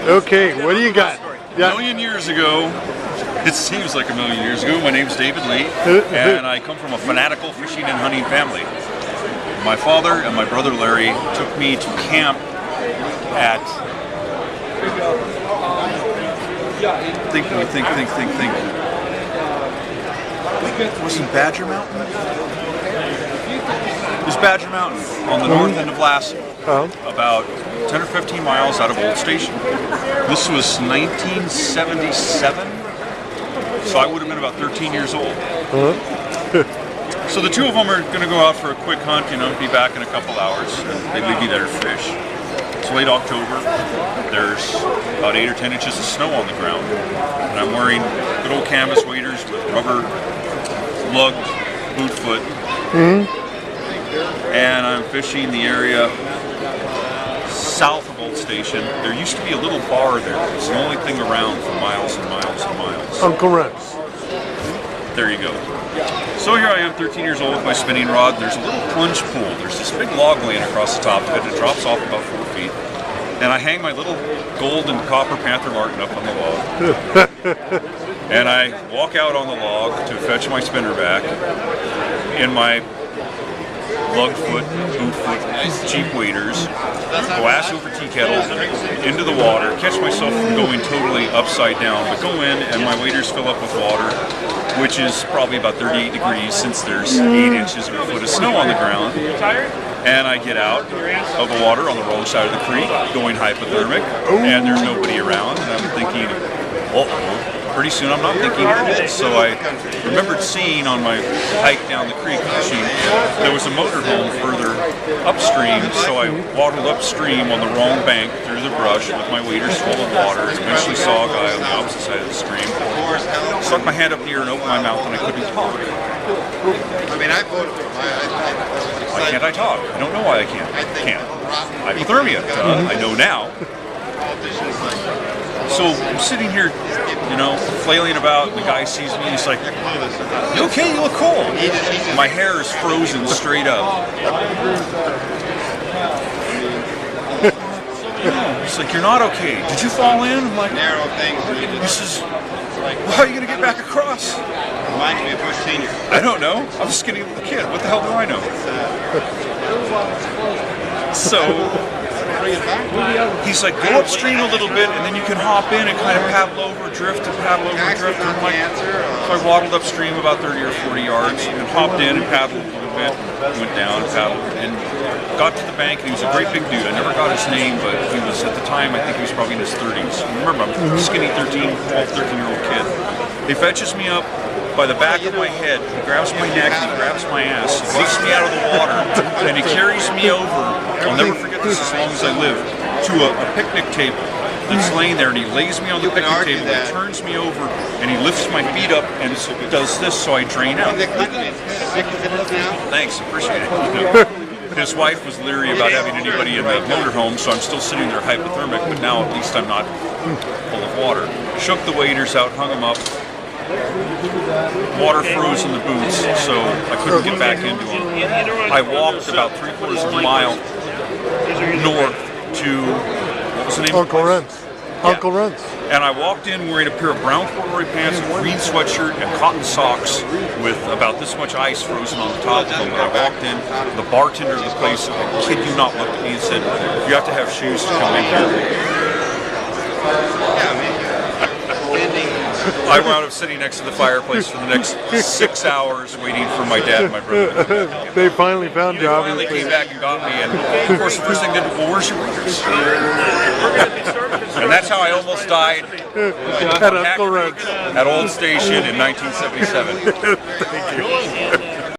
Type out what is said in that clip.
Okay, what do you got? A million years ago, it seems like a million years ago, my name's David Lee, and I come from a fanatical fishing and hunting family. My father and my brother Larry took me to camp at, think. Was it Badger Mountain? It was Badger Mountain on the north end of Lassie, about 10 or 15 miles out of Old Station. This was 1977, so I would have been about 13 years old. So the two of them are going to go out for a quick hunt, you know, be back in a couple hours. They leave me there to fish. It's late October. There's about 8 or 10 inches of snow on the ground, and I'm wearing good old canvas waders with rubber lug boot foot. And I'm fishing the area south of Old Station. There used to be a little bar there. It's the only thing around for miles and miles and miles. Uncle Rex. There you go. So here I am, 13 years old with my spinning rod. There's a little plunge pool. There's this big log laying across the top of it. It drops off about 4 feet. And I hang my little gold and copper panther martin up on the log. And I walk out on the log to fetch my spinner back in my lug foot, boot foot, cheap waders, go ass over tea kettle, into the water, catch myself from going totally upside down, but go in and my waders fill up with water, which is probably about 38 degrees since there's 8 inches or a foot of snow on the ground. And I get out of the water on the wrong side of the creek, going hypothermic, and there's nobody around, and I'm thinking, pretty soon I'm not thinking of it. So I remembered seeing on my hike down the creek fishing, there was a motorhome further upstream, so I waddled upstream on the wrong bank through the brush with my waders full of water, eventually saw a guy on the opposite side of the stream, stuck my hand up in the air and opened my mouth and I couldn't talk. Why can't I talk? I don't know why I can't. Hypothermia. I know now. So I'm sitting here, you know, flailing about, and the guy sees me, he's like, "You okay? You look cold." My hair is frozen straight up. He's like, "You're not okay. Did you fall in?" I'm like, he says, "Well, how are you going to get back across?" Reminds me of Bush Senior. I don't know. I'm a skinny little kid. What the hell do I know? So he's like, "Go upstream a little bit, and then you can hop in and kind of paddle over, drift and paddle over, drift." And so I waddled upstream about 30 or 40 yards and hopped in and paddled a little bit, went down, paddled, and got to the bank. And he was a great big dude. I never got his name, but he was, at the time, I think he was probably in his 30s. Remember, I'm a skinny 13-year-old kid. He fetches me up by the back of my head, he grabs my neck, he grabs my ass, he lifts me out of the water, and he carries me over, I'll never forget this as long as I live, to a picnic table that's laying there, and he lays me on the picnic table, he turns me over, and he lifts my feet up and does this so I drain out. Thanks, appreciate it. His wife was leery about having anybody in the motorhome, so I'm still sitting there hypothermic, but now at least I'm not full of water. Shook the waders out, hung them up. Water froze in the boots, so I couldn't get back into them. I walked about 3/4 of a mile north to, what was the name? Uncle Rent's. Uncle Rent's. And I walked in wearing a pair of brown corduroy pants, a green sweatshirt, and cotton socks with about this much ice frozen on the top of them. When I walked in, the bartender of the place, I kid you not, looked at me and said, "You have to have shoes to come in here." I wound up sitting next to the fireplace for the next 6 hours waiting for my dad and my brother to come back. They finally found you, They finally came back and got me, and of course the first thing they did, "Well, where's your waders?" And that's how I almost died at Uncle Rex at Old Station in 1977. Thank you.